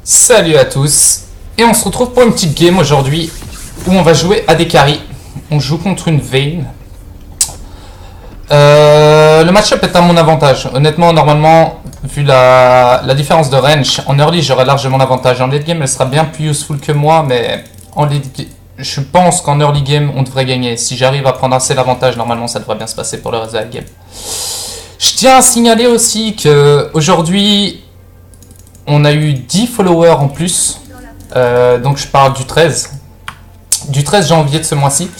Salut à tous, et on se retrouve pour une petite game aujourd'hui où on va jouer à des carries. On joue contre une Vayne. Le match-up est à mon avantage. Honnêtement, normalement, vu la différence de range, en early j'aurai largement l'avantage. En late game, elle sera bien plus useful que moi, mais en late je pense qu'en early game, on devrait gagner. Si j'arrive à prendre assez l'avantage, normalement, ça devrait bien se passer pour le reste de la game. Je tiens à signaler aussi que aujourd'hui, on a eu 10 followers en plus. Donc je parle du 13. Du 13 janvier de ce mois-ci.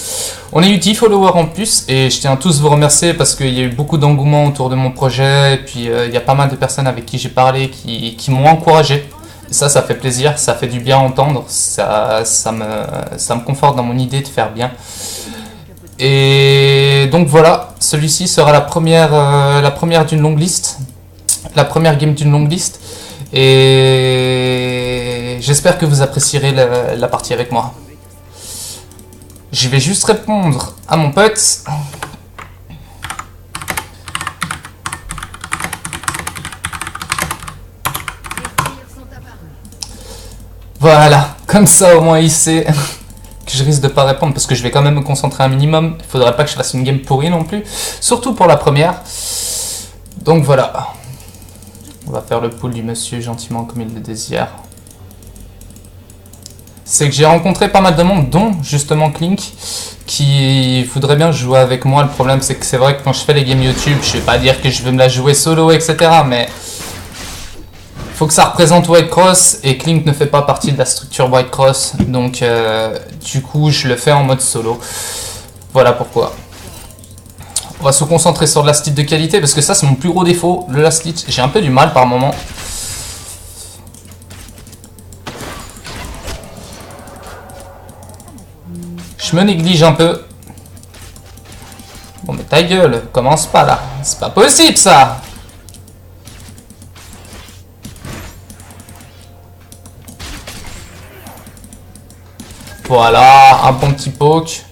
On a eu 10 followers en plus et je tiens à tous vous remercier parce qu'il y a eu beaucoup d'engouement autour de mon projet. Et puis il y a pas mal de personnes avec qui j'ai parlé qui m'ont encouragé. Et ça fait plaisir, ça fait du bien à entendre. Ça me conforte dans mon idée de faire bien. Et donc voilà, celui-ci sera la première d'une longue liste. La première game d'une longue liste. Et j'espère que vous apprécierez la partie avec moi. Je vais juste répondre à mon pote. Voilà, comme ça au moins il sait que je risque de pas répondre parce que je vais quand même me concentrer un minimum. Il faudrait pas que je fasse une game pourrie non plus, surtout pour la première. Donc voilà. On va faire le pool du monsieur gentiment comme il le désire. C'est que j'ai rencontré pas mal de monde, dont justement Clink, qui voudrait bien jouer avec moi. Le problème c'est que c'est vrai que quand je fais les games YouTube, je vais pas dire que je veux me la jouer solo, etc. Mais faut que ça représente Whitecross et Clink ne fait pas partie de la structure Whitecross. Donc du coup je le fais en mode solo. Voilà pourquoi. On va se concentrer sur le last hit de qualité parce que ça c'est mon plus gros défaut, le last hit. J'ai un peu du mal par moment. Je me néglige un peu. Bon mais ta gueule, commence pas là. C'est pas possible ça. Voilà, un bon petit poke.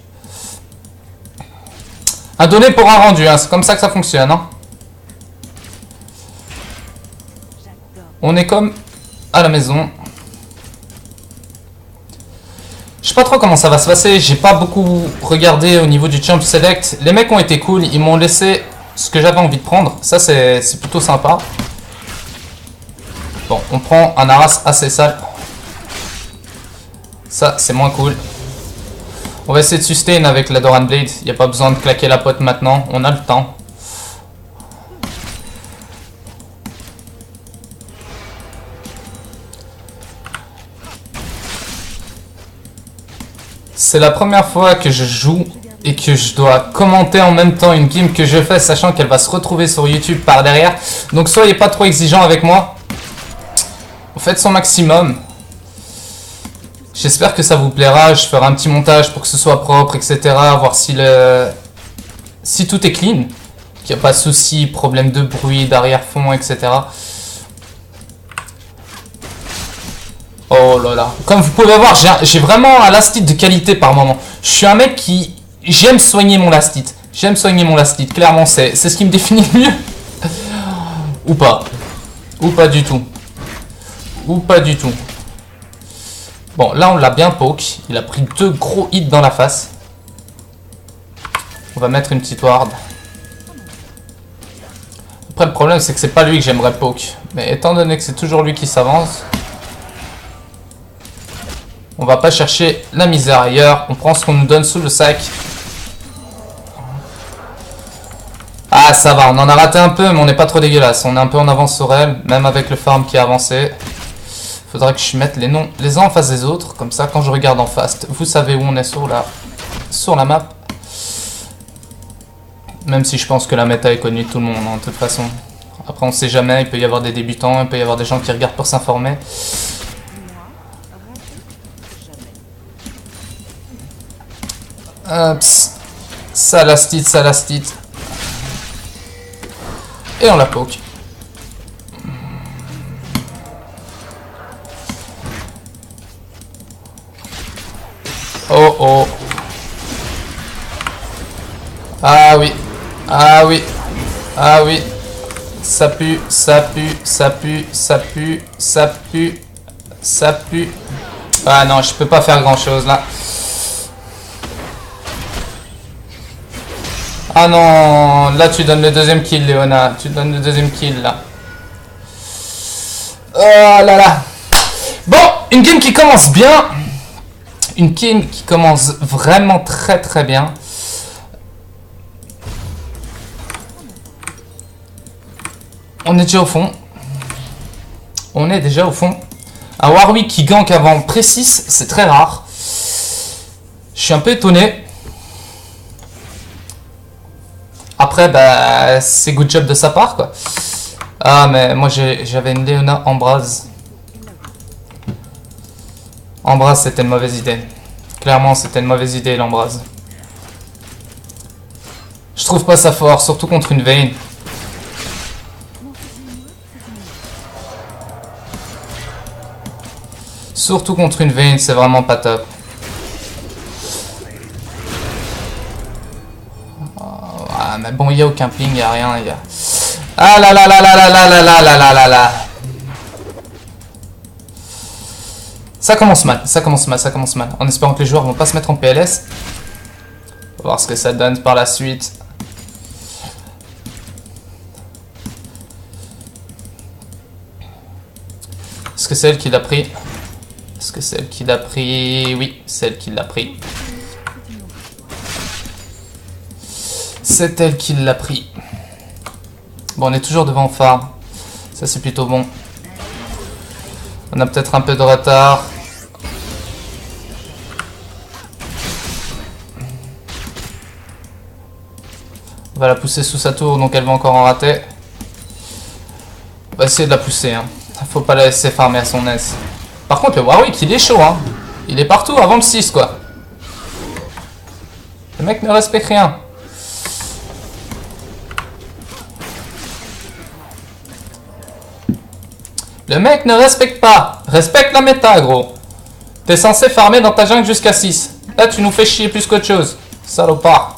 Un donné pour un rendu, hein. C'est comme ça que ça fonctionne. Hein. On est comme à la maison. Je sais pas trop comment ça va se passer. J'ai pas beaucoup regardé au niveau du Champ Select. Les mecs ont été cool. Ils m'ont laissé ce que j'avais envie de prendre. Ça, c'est plutôt sympa. Bon, on prend un Aras assez sale. Ça, c'est moins cool. On va essayer de sustain avec la Doran Blade. Il n'y a pas besoin de claquer la pote maintenant. On a le temps. C'est la première fois que je joue et que je dois commenter en même temps une game que je fais, sachant qu'elle va se retrouver sur YouTube par derrière. Donc soyez pas trop exigeants avec moi. Faites son maximum. J'espère que ça vous plaira, je ferai un petit montage pour que ce soit propre, etc. Voir si tout est clean, qu'il n'y a pas de soucis, problème de bruit, d'arrière-fond, etc. Oh là là. Comme vous pouvez voir, j'ai vraiment un last hit de qualité par moment. Je suis un mec qui... J'aime soigner mon last hit. J'aime soigner mon last hit, clairement, c'est ce qui me définit le mieux. Ou pas. Ou pas du tout. Ou pas du tout. Bon, là on l'a bien poke. Il a pris 2 gros hits dans la face. On va mettre une petite ward. Après le problème c'est que c'est pas lui que j'aimerais poke. Mais étant donné que c'est toujours lui qui s'avance, on va pas chercher la misère ailleurs. On prend ce qu'on nous donne sous le sac. Ah ça va, on en a raté un peu mais on n'est pas trop dégueulasse. On est un peu en avance sur elle, même avec le farm qui a avancé. Faudra que je mette les noms les uns en face des autres, comme ça quand je regarde en face, vous savez où on est sur la map. Même si je pense que la méta est connue de tout le monde, hein, de toute façon. Après on sait jamais, il peut y avoir des débutants, il peut y avoir des gens qui regardent pour s'informer. Ça last hit. Et on la poke. Oh oh. Ah oui. Ah oui. Ah oui. Ça pue, ça pue, ça pue, ça pue, ça pue. Ça pue. Ah non, je peux pas faire grand chose là. Ah non, là tu donnes le deuxième kill, Léona. Tu donnes le deuxième kill là. Oh là là. Bon, une game qui commence bien. Une game qui commence vraiment très très bien. On est déjà au fond. On est déjà au fond. Un Warwick qui gank avant précis, c'est très rare. Je suis un peu étonné. Après, bah, c'est good job de sa part, quoi. Ah, mais moi, j'avais une Léona Embrase. Embrase, c'était une mauvaise idée. Clairement, c'était une mauvaise idée, l'Embrase. Je trouve pas ça fort, surtout contre une Vayne. Surtout contre une Vayne, c'est vraiment pas top. Ah, mais bon, il n'y a aucun ping, il n'y a rien, il y a... Ah là là là là là là là là là là là là. Ça commence mal, ça commence mal, ça commence mal. En espérant que les joueurs vont pas se mettre en PLS. On va voir ce que ça donne par la suite. Est-ce que c'est elle qui l'a pris? Est-ce que c'est elle qui l'a pris? Oui, c'est elle qui l'a pris. C'est elle qui l'a pris. Bon, on est toujours devant Farm. Ça, c'est plutôt bon. On a peut-être un peu de retard. On va la pousser sous sa tour, donc elle va encore en rater. On va essayer de la pousser. Hein. Faut pas la laisser farmer à son aise. Par contre, le Warwick, il est chaud. Hein. Il est partout avant le 6, quoi. Le mec ne respecte rien. Le mec ne respecte pas. Respecte la méta, gros. T'es censé farmer dans ta jungle jusqu'à 6. Là, tu nous fais chier plus qu'autre chose. Salopard.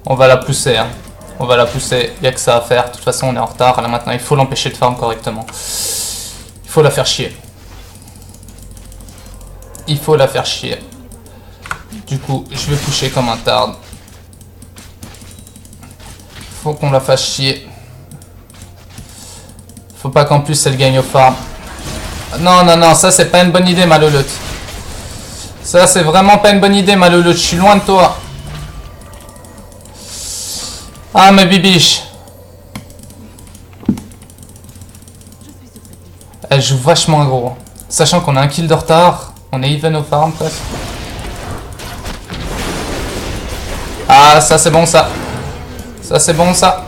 On va la pousser, hein. On va la pousser. Il n'y a que ça à faire. De toute façon, on est en retard. Là, maintenant, il faut l'empêcher de farm correctement. Il faut la faire chier. Il faut la faire chier. Du coup, je vais pusher comme un tarde. Faut qu'on la fasse chier. Faut pas qu'en plus elle gagne au farm. Non, non, non, ça c'est pas une bonne idée, ma louloute. Ça c'est vraiment pas une bonne idée, ma louloute. Je suis loin de toi. Ah, mes bibiches. Elle joue vachement gros. Sachant qu'on a un kill de retard. On est even au farm presque. Ah, ça c'est bon ça. Ça c'est bon ça.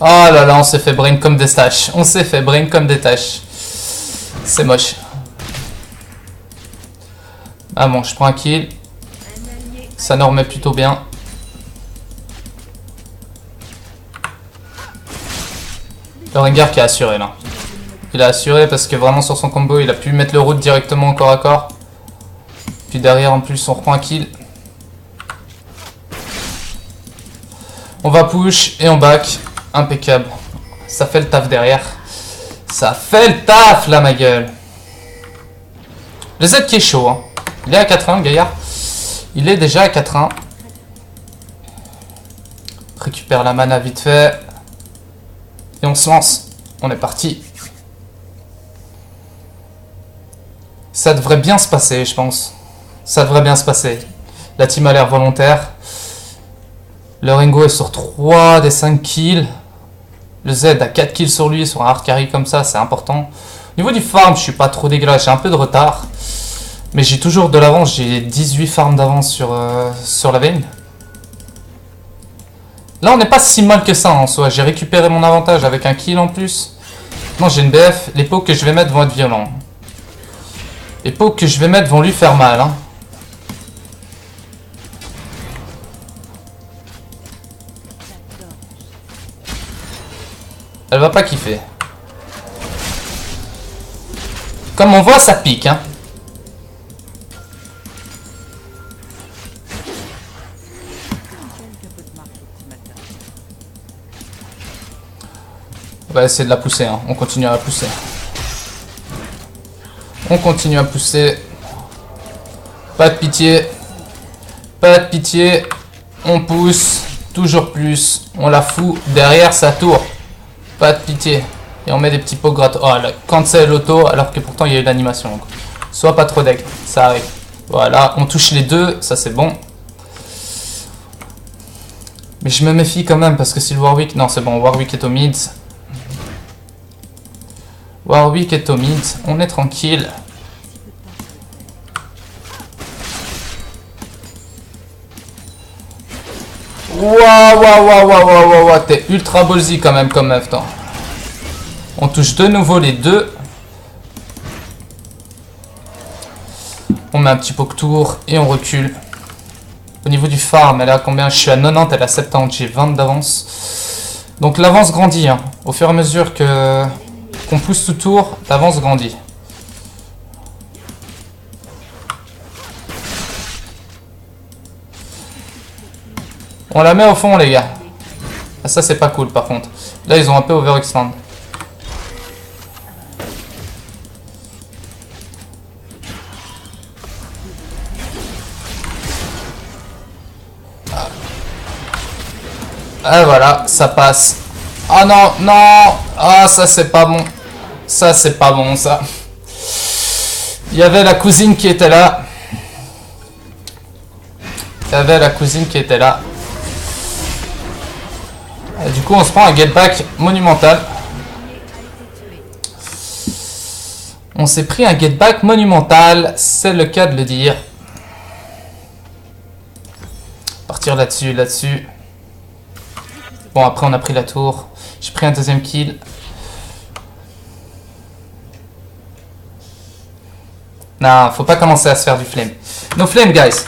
Oh là là, on s'est fait brain comme des tâches. On s'est fait brain comme des tâches. C'est moche. Ah bon, je prends un kill. Ça nous remet plutôt bien. Le Rengar qui a assuré là. Il a assuré parce que vraiment sur son combo il a pu mettre le route directement au corps à corps. Puis derrière en plus on reprend un kill. On va push et on back. Impeccable. Ça fait le taf derrière. Ça fait le taf là ma gueule. Le Z qui est chaud. Hein. Il est à 4-1 le gaillard. Il est déjà à 4-1. Récupère la mana vite fait. Et on se lance. On est parti. Ça devrait bien se passer, je pense. Ça devrait bien se passer. La team a l'air volontaire. Le Ringo est sur 3 des 5 kills. Le Z a 4 kills sur lui, sur un hard carry comme ça, c'est important. Au niveau du farm, je suis pas trop dégueulasse. J'ai un peu de retard. Mais j'ai toujours de l'avance. J'ai 18 farms d'avance sur la Vayne. Là, on n'est pas si mal que ça en soi. J'ai récupéré mon avantage avec un kill en plus. Non, j'ai une BF. Les pots que je vais mettre vont être violents. Les pots que je vais mettre vont lui faire mal. Hein. Elle va pas kiffer. Comme on voit, ça pique, hein. On va essayer de la pousser, hein. On continue à la pousser. On continue à pousser. Pas de pitié. Pas de pitié. On pousse. Toujours plus. On la fout derrière sa tour. Pas de pitié. Et on met des petits pots gratos. Oh, là, cancel auto, alors que pourtant il y a eu l'animation. Soit pas trop deck. Ça arrive. Voilà, on touche les deux. Ça, c'est bon. Mais je me méfie quand même, parce que si le Warwick... Non, c'est bon. Warwick est au mid. Warwick est au mid. On est tranquille. Waouh, t'es ultra ballsy quand même comme meuf, toi. On touche de nouveau les deux. On met un petit poke tour et on recule. Au niveau du farm, elle a combien? Je suis à 90, elle a 70, j'ai 20 d'avance. Donc l'avance grandit, hein. Au fur et à mesure que qu'on pousse tout tour, l'avance grandit. On la met au fond, les gars. Ah, ça, c'est pas cool, par contre. Là, ils ont un peu overexpand. Ah, voilà, ça passe. Ah non, non. Ah, ça, c'est pas bon. Ça, c'est pas bon, ça. Il y avait la cousine qui était là. Il y avait la cousine qui était là. Et du coup, on se prend un get back monumental. On s'est pris un get back monumental, c'est le cas de le dire. Partir là-dessus, là-dessus. Bon, après, on a pris la tour. J'ai pris un deuxième kill. Non, faut pas commencer à se faire du flame. No flame, guys.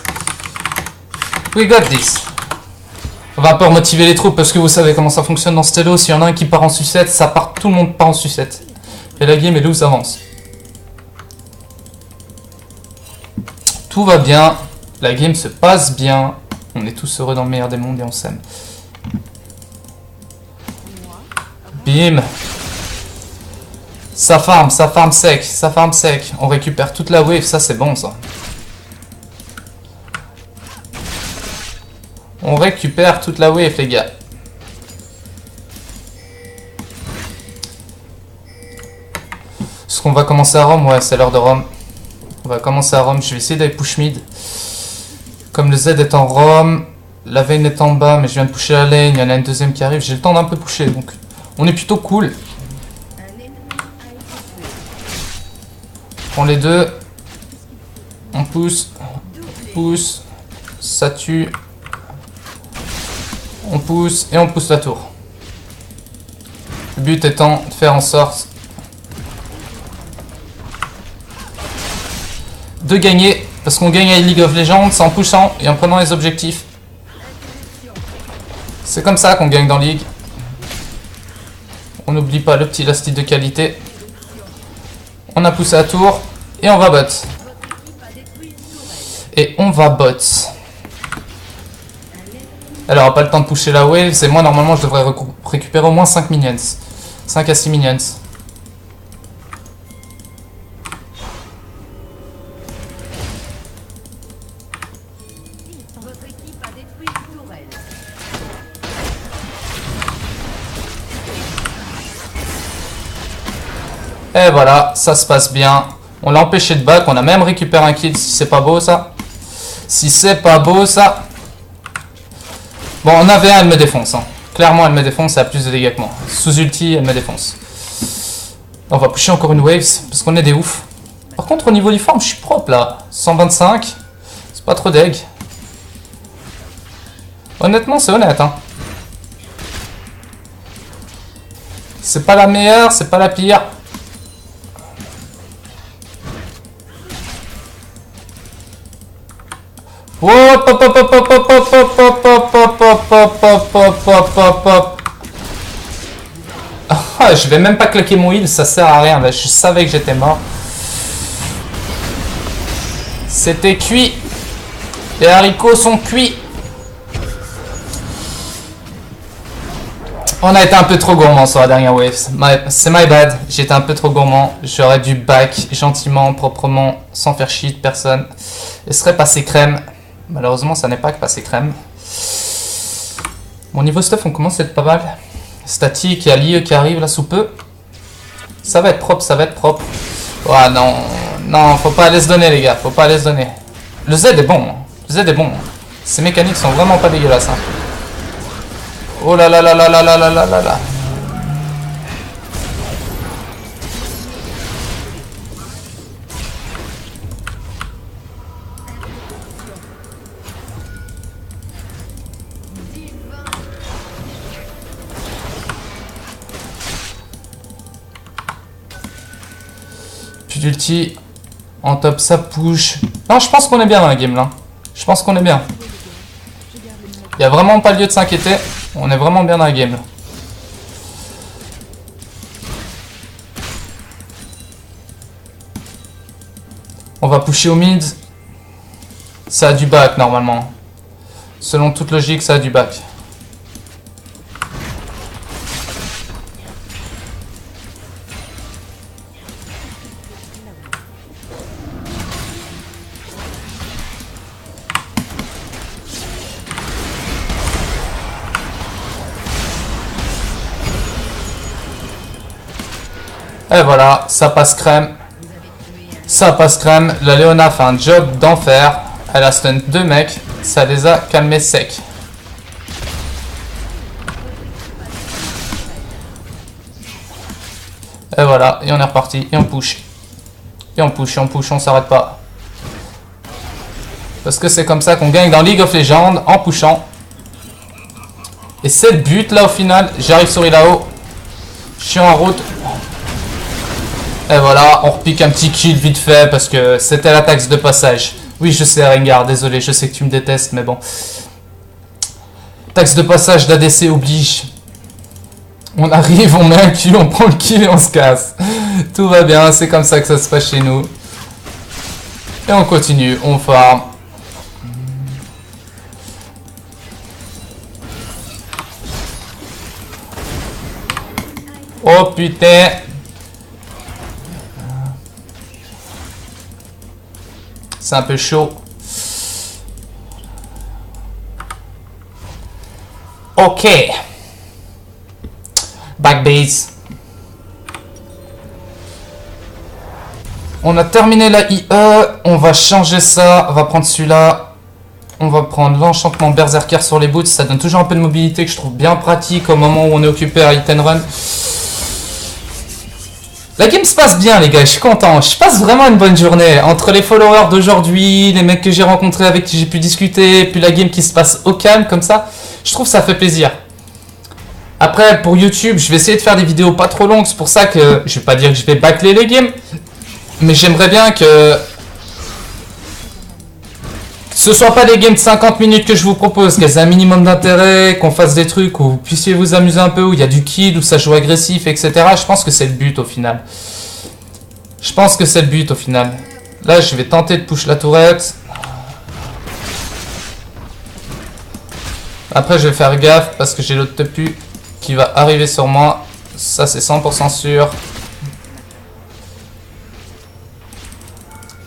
We got this. On va un peu remotiver les troupes parce que vous savez comment ça fonctionne dans Stello. S'il y en a un qui part en sucette, ça part, tout le monde part en sucette. Et la game est loose avance. Tout va bien. La game se passe bien. On est tous heureux dans le meilleur des mondes et on s'aime. Bim. Ça farm sec, ça farm sec. On récupère toute la wave, ça c'est bon ça. On récupère toute la wave, les gars. Est-ce qu'on va commencer à Rome? Ouais, c'est l'heure de Rome. On va commencer à Rome. Je vais essayer d'aller push mid. Comme le Z est en Rome, la Vayne est en bas, mais je viens de pusher la lane. Il y en a une deuxième qui arrive. J'ai le temps d'un peu pusher, donc on est plutôt cool. On prend les deux. On pousse. Pousse. Ça tue. On pousse et on pousse la tour. Le but étant de faire en sorte de gagner. Parce qu'on gagne à League of Legends en poussant et en prenant les objectifs. C'est comme ça qu'on gagne dans League. On n'oublie pas le petit last hit de qualité. On a poussé la tour et on va bot. Et on va bot. Elle aura pas le temps de pusher la wave. C'est moi, normalement, je devrais récupérer au moins 5 minions. 5 à 6 minions. Et voilà, ça se passe bien. On l'a empêché de back. On a même récupéré un kill. Si c'est pas beau, ça. Si c'est pas beau, ça. Bon, en AV1, elle me défonce. Hein. Clairement, elle me défonce. Elle a plus de dégâts que moi. Sous ulti, elle me défonce. On va pusher encore une waves. Parce qu'on est des oufs. Par contre, au niveau du farm, je suis propre, là. 125. C'est pas trop deg. Honnêtement, c'est honnête. Hein. C'est pas la meilleure, c'est pas la pire. Hop hop hop hop hop hop hop hop hop hop hop hop hop hop hop hop hop. Ah, je vais même pas claquer mon heal, ça sert à rien. Là, je savais que j'étais mort. C'était cuit. Les haricots sont cuits. On a été un peu trop gourmand sur la dernière wave. C'est my bad. J'étais un peu trop gourmand. J'aurais dû back gentiment, proprement, sans faire chier de personne. Et serait passé crème. Malheureusement, ça n'est pas que passé crème. Mon niveau stuff, on commence à être pas mal. Statique, il y a l'IE qui arrive là sous peu. Ça va être propre, ça va être propre. Ah non, non, faut pas aller se donner les gars, faut pas aller se donner. Le Z est bon, le Z est bon. Ces mécaniques sont vraiment pas dégueulasses. Hein. Oh là là là là là là là là là là. Puis d'ulti. En top, ça push. Non, je pense qu'on est bien dans la game là. Je pense qu'on est bien. Il n'y a vraiment pas lieu de s'inquiéter. On est vraiment bien dans la game là. On va pusher au mid. Ça a du back normalement. Selon toute logique, ça a du back. Et voilà, ça passe crème. Ça passe crème. La Léona fait un job d'enfer. Elle a stun 2 mecs. Ça les a calmés secs. Et voilà, et on est reparti. Et on push. Et on push, on s'arrête pas. Parce que c'est comme ça qu'on gagne dans League of Legends, en pushant. Et c'est le but là au final. J'arrive sur là-haut. Je suis en route. Et voilà, on repique un petit kill vite fait parce que c'était la taxe de passage. Oui, je sais, Rengar, désolé, je sais que tu me détestes, mais bon. Taxe de passage d'ADC oblige. On arrive, on met un kill, on prend le kill et on se casse. Tout va bien, c'est comme ça que ça se passe chez nous. Et on continue, on farm. Oh putain. C'est un peu chaud. Ok. Backbase. On a terminé la IE. On va changer ça. On va prendre celui-là. On va prendre l'enchantement Berserker sur les boots. Ça donne toujours un peu de mobilité que je trouve bien pratique au moment où on est occupé à hit and run. La game se passe bien les gars, je suis content, je passe vraiment une bonne journée. Entre les followers d'aujourd'hui, les mecs que j'ai rencontrés avec qui j'ai pu discuter, puis la game qui se passe au calme comme ça, je trouve que ça fait plaisir. Après pour YouTube, je vais essayer de faire des vidéos pas trop longues, c'est pour ça que je vais pas dire que je vais bâcler les games. Mais j'aimerais bien que ce soit pas des games de 50 minutes que je vous propose, qu'elles aient un minimum d'intérêt, qu'on fasse des trucs où vous puissiez vous amuser un peu, où il y a du kill, où ça joue agressif, etc. Je pense que c'est le but au final. Je pense que c'est le but au final. Là, je vais tenter de push la tourette. Après, je vais faire gaffe parce que j'ai l'autre tepu qui va arriver sur moi. Ça, c'est 100% sûr.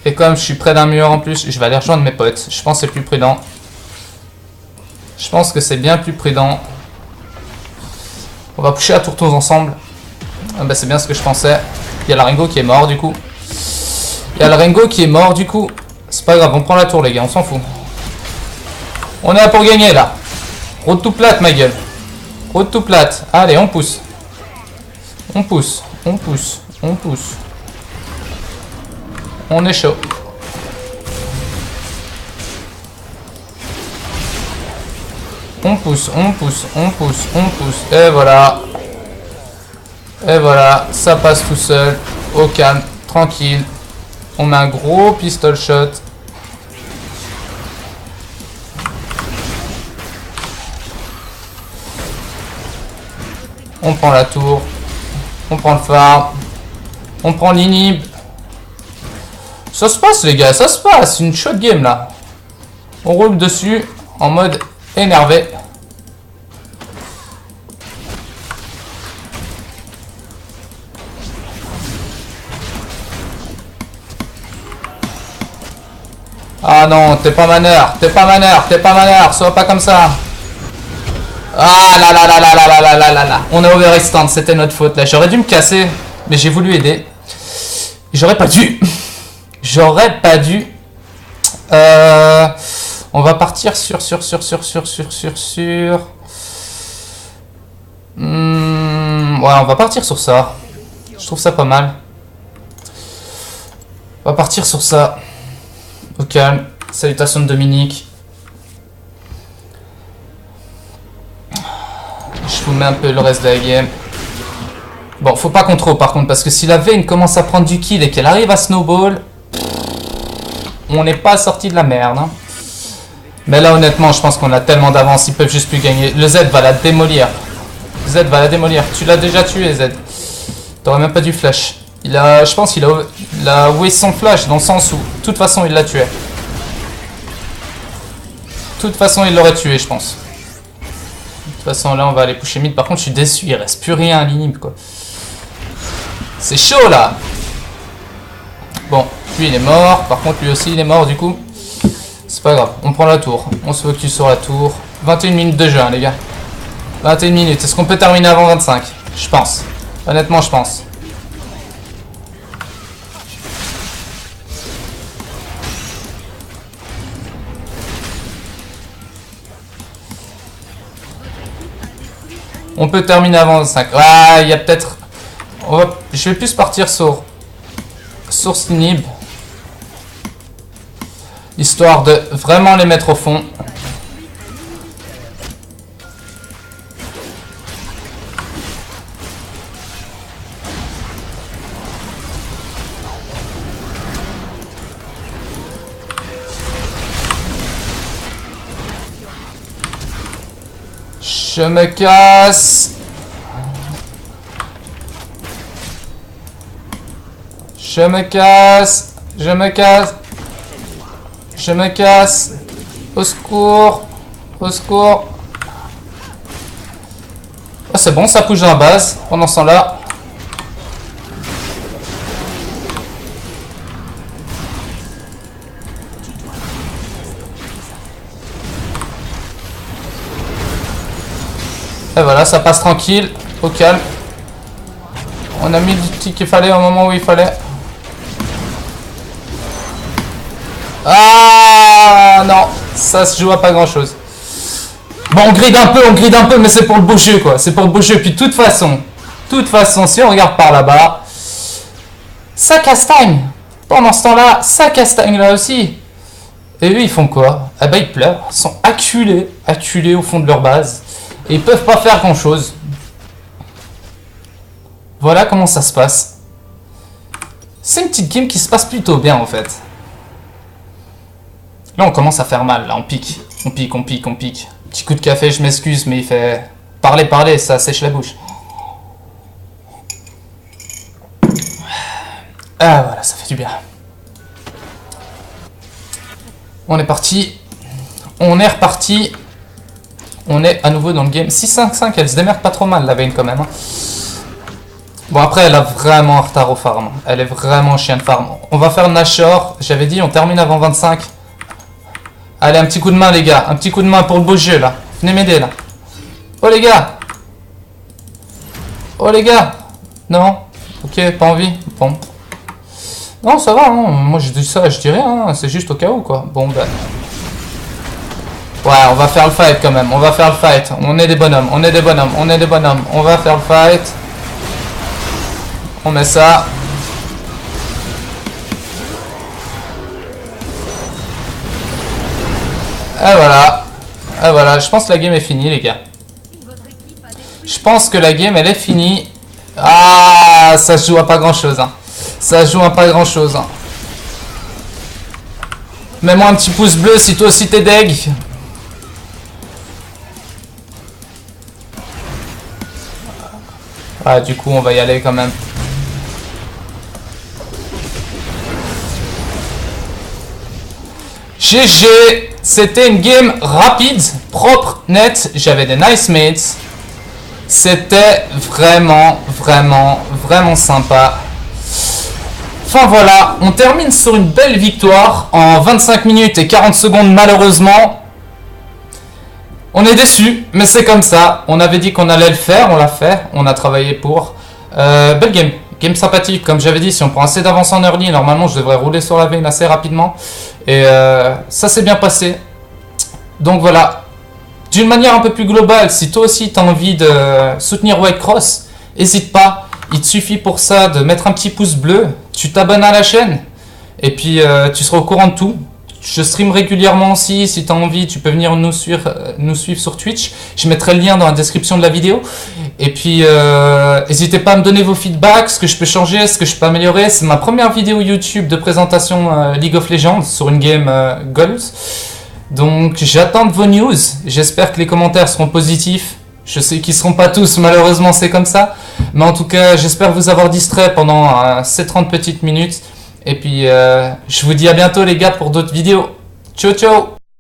Et comme je suis près d'un mur en plus, je vais aller rejoindre mes potes. Je pense que c'est plus prudent. Je pense que c'est bien plus prudent. On va pusher à tour tous ensemble. Ah bah c'est bien ce que je pensais. Il y a la Rengo qui est mort du coup. Il y a le Rengo qui est mort du coup. C'est pas grave, on prend la tour les gars, on s'en fout. On est là pour gagner là. Route tout plate ma gueule. Route tout plate. Allez, on pousse. On pousse, on pousse, on pousse. On est chaud. On pousse, on pousse, on pousse, on pousse. Et voilà. Et voilà, ça passe tout seul. Au calme, tranquille. On met un gros pistol shot. On prend la tour. On prend le phare. On prend l'inhib. Ça se passe, les gars, ça se passe. Une shot game, là. On roule dessus en mode énervé. Ah non, t'es pas maneur, t'es pas maneur, t'es pas maneur, sois pas comme ça. Ah là là là là là là là là là là. On a overextend, c'était notre faute là. J'aurais dû me casser, mais j'ai voulu aider. J'aurais pas dû. J'aurais pas dû. On va partir sur. Ouais, on va partir sur ça. Je trouve ça pas mal. On va partir sur ça. Au calme. Salutations de Dominique. Je vous mets un peu le reste de la game. Bon, faut pas qu'on trop par contre, parce que si la Vayne commence à prendre du kill et qu'elle arrive à snowball, on n'est pas sorti de la merde. Hein. Mais là, honnêtement, je pense qu'on a tellement d'avance, ils peuvent juste plus gagner. Le Z va la démolir. Z va la démolir. Tu l'as déjà tué, Z. T'aurais même pas dû flash. Je pense qu'il a waste son flash dans le sens où, de toute façon, il l'a tué. De toute façon, il l'aurait tué, je pense. De toute façon, là, on va aller pusher mid. Par contre, je suis déçu, il reste plus rien à l'inhib, quoi. C'est chaud, là. Bon, lui, il est mort. Par contre, lui aussi, il est mort, du coup. C'est pas grave, on prend la tour. On se focus sur la tour. 21 minutes de jeu, hein, les gars. 21 minutes. Est-ce qu'on peut terminer avant 25? Je pense. Honnêtement, je pense. On peut terminer avant 25. Ah, il y a peut-être... Je vais plus partir sur... Source inhib. Histoire de vraiment les mettre au fond. Je me casse. Je me casse. Je me casse. Je me casse. Au secours. Au secours. Oh, c'est bon, ça pousse dans la base. Pendant ce temps-là. Et voilà, ça passe tranquille. Au calme. On a mis le petit qu'il fallait au moment où il fallait. Ah non, ça se joue à pas grand chose. Bon, on gride un peu, mais c'est pour le beau jeu, quoi. C'est pour le beau jeu. Puis de toute façon, si on regarde par là-bas, ça castagne. Pendant ce temps-là, ça castagne là aussi. Et eux, ils font quoi? Eh ben, ils pleurent. Ils sont acculés au fond de leur base. Et ils peuvent pas faire grand-chose. Voilà comment ça se passe. C'est une petite game qui se passe plutôt bien, en fait. Là, on commence à faire mal. Là, on pique. On pique. Petit coup de café, je m'excuse, mais il fait... Parler, ça sèche la bouche. Ah, voilà, ça fait du bien. On est parti. On est reparti. On est à nouveau dans le game. 6-5-5, elle se démerde pas trop mal, la Vayne, quand même. Bon, après, elle a vraiment un retard au farm. Elle est vraiment chien de farm. On va faire Nashor. J'avais dit, on termine avant 25. Allez, un petit coup de main, les gars. Un petit coup de main pour le beau jeu, là. Venez m'aider, là. Oh, les gars. Oh, les gars. Non. Ok, pas envie. Bon. Non, ça va, hein. Moi, je dis ça, je dis rien. Hein. C'est juste au cas où, quoi. Bon, ben... Ouais, on va faire le fight, quand même. On va faire le fight. On est des bonhommes. On va faire le fight. On met ça. Et voilà. Et voilà. Je pense que la game est finie, les gars. Je pense que la game, elle est finie. Ah, ça se joue à pas grand-chose. Hein. Hein. Mets-moi un petit pouce bleu si toi aussi t'es deg. Ah, du coup, on va y aller quand même. GG, c'était une game rapide, propre, nette. J'avais des nice mates. C'était vraiment, vraiment, vraiment sympa. Enfin voilà, on termine sur une belle victoire en 25 minutes et 40 secondes malheureusement. On est déçus, mais c'est comme ça. On avait dit qu'on allait le faire, on l'a fait, on a travaillé pour. Belle game, game sympathique. Comme j'avais dit, si on prend assez d'avance en early, normalement je devrais rouler sur la veine assez rapidement. Et ça s'est bien passé. Donc voilà. D'une manière un peu plus globale, si toi aussi tu as envie de soutenir Whitecross, n'hésite pas. Il te suffit pour ça de mettre un petit pouce bleu, tu t'abonnes à la chaîne et puis tu seras au courant de tout. Je stream régulièrement aussi, si tu as envie, tu peux venir nous suivre sur Twitch. Je mettrai le lien dans la description de la vidéo. Et puis, n'hésitez pas à me donner vos feedbacks, ce que je peux changer, ce que je peux améliorer. C'est ma première vidéo YouTube de présentation League of Legends sur une game Gold. Donc, j'attends de vos news. J'espère que les commentaires seront positifs. Je sais qu'ils ne seront pas tous, malheureusement, c'est comme ça. Mais en tout cas, j'espère vous avoir distrait pendant ces 30 petites minutes. Et puis, je vous dis à bientôt les gars pour d'autres vidéos. Ciao, ciao!